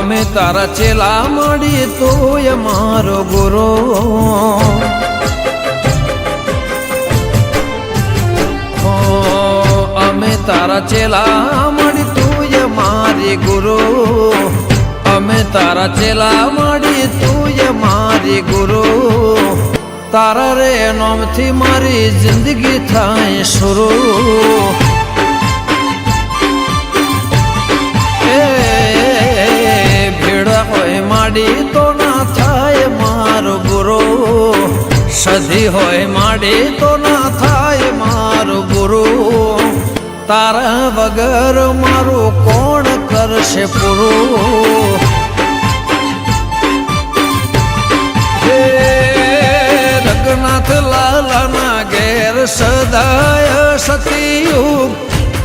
અમે તારા ચેલા મળી તું મારો ગુરુ અમે તારા ચેલા મળી તું મારી ગુરુ અમે તારા ચેલા મળી તું મારી ગુરુ તારા રે નામથી મારી જિંદગી થાય શરૂ માડી તો ના થાય મારો ગુરુ સધી હોય માડી તો ના થાય મારો ગુરુ તારા વગર મારું કોણ કરશે પૂરું હે રઘનાથ લાલાના ઘેર સદાય સતીયુગ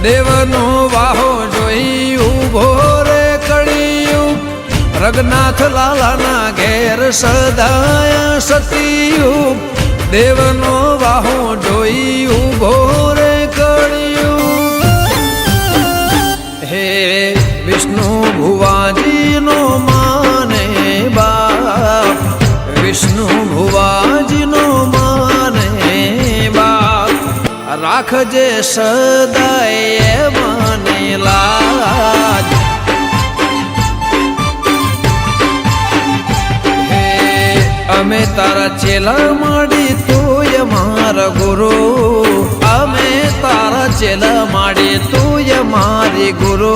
દેવનો વાહો જોઈ ઉભો રે કળિયુગ રઘનાથ લાલાના ઘેર સદાય સતીયુગ દેવનો વાહો જોઈ ઉભો રે કળિયુગ હે વિષ્ણુ ભુવાજીનો માને બાપ વિષ્ણુ ભુવાજીનો માને બાપ રાખજે સદાય મને લાજ અમે તારા ચેલા માડી તું મારા ગુરુ અમે તારા ચેલા માડી તું મારી ગુરુ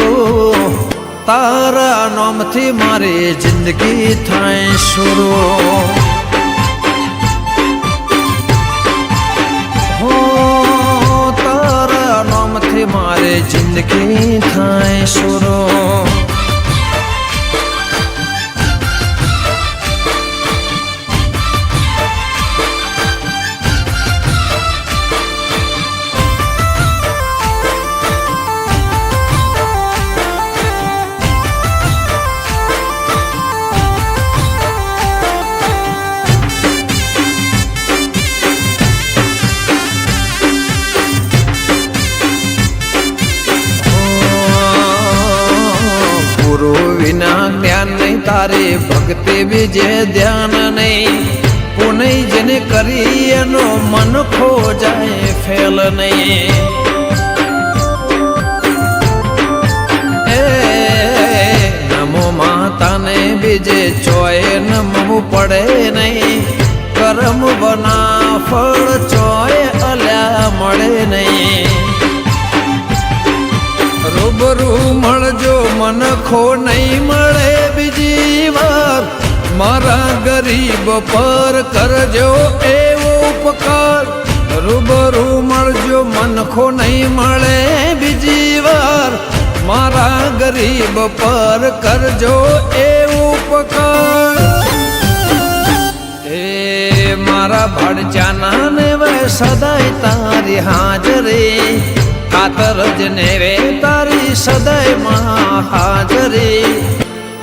તારા નામથી મારી જિંદગી થાય શરૂ હો તારા નામથી મારી જિંદગી થાય શરૂ વિના જ્ઞાન નહીં તારી ભક્તિ બીજે ધ્યાન નહીં પુનઃ જેને કરી એનો મન ખો જાય ફેલ નહીં એ નમો માતાને બીજે ચોય નમવું પડે નહીં કરમ બના ફળ ચોય અલ્યા મળે નહીં રૂબરૂ મળજો મન ખો નહીં મળે બીજી વાર મારા ગરીબ પર કરજો એવો ઉપકાર રૂબરૂ મળજો મન ખો નહીં મળે બીજી વાર મારા ગરીબ પર કરજો એવો ઉપકાર એ મારા ભડચાના ને વે સદાય તારી હાજરી ખાતર જ ને રે તારી સદાય માં હાજરી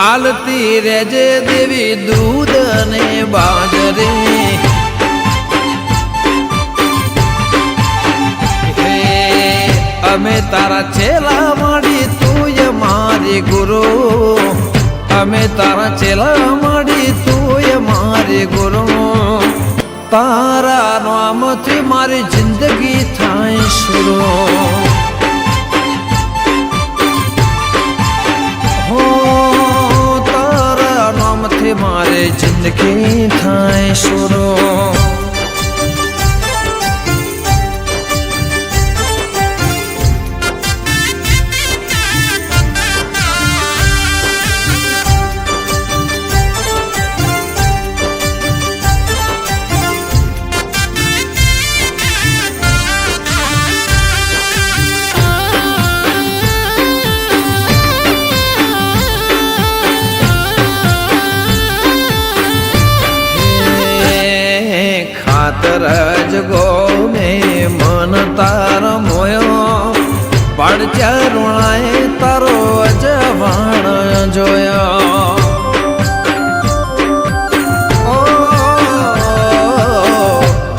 આલતી રેજે દેવી દૂધ ને બાજરી હે અમે તારા ચેલા માડી તું મારી ગુરુ અમે તારા ચેલા માડી તું મારી ગુરુ તારા નામથી મારી જિંદગી થાય શરૂ હો તારા નામથી મારી જિંદગી થાય શરૂ રજ ગો મેં મન તાર મોયો પડચા ઋણાએ તારો અજવાણ જોયો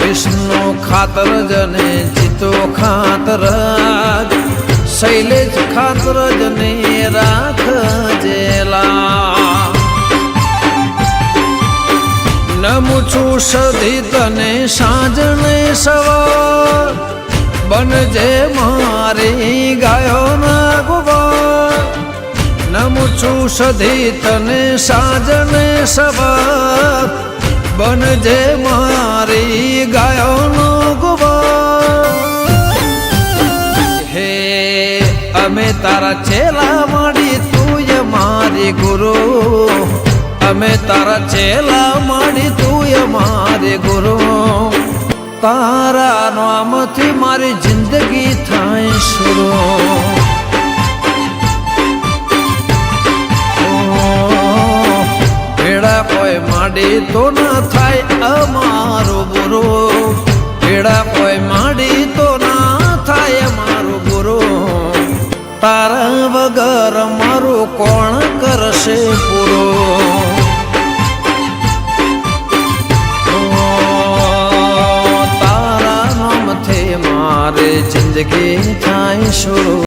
વિષ્ણુ ખાતર જને ચિતો ખાતર શૈલેષ ખાતર જને રાખજેલા નમું છું સધી તને સાંજ ને સવાર બનજે મારી ગાયો ના ગોવાર નમું છું સધી તને સાંજ ને સવાર બનજે મારી ગાયો નો ગોવાર હે અમે તારા ચેલા માડી તું મારી ગુરુ અમે તારા ચેલા માડી તું મારે ગુરુ તારા નામથી મારી જિંદગી થાય શરૂ ભેડા કોઈ માડી તો ના થાય અમારો ગુરુ ભેડા કોઈ માડી તો ના થાય અમારો ગુરુ તારા વગર મારું કોણ કરશે પૂરો તારા નામથી મારે જિંદગી થાય શરૂ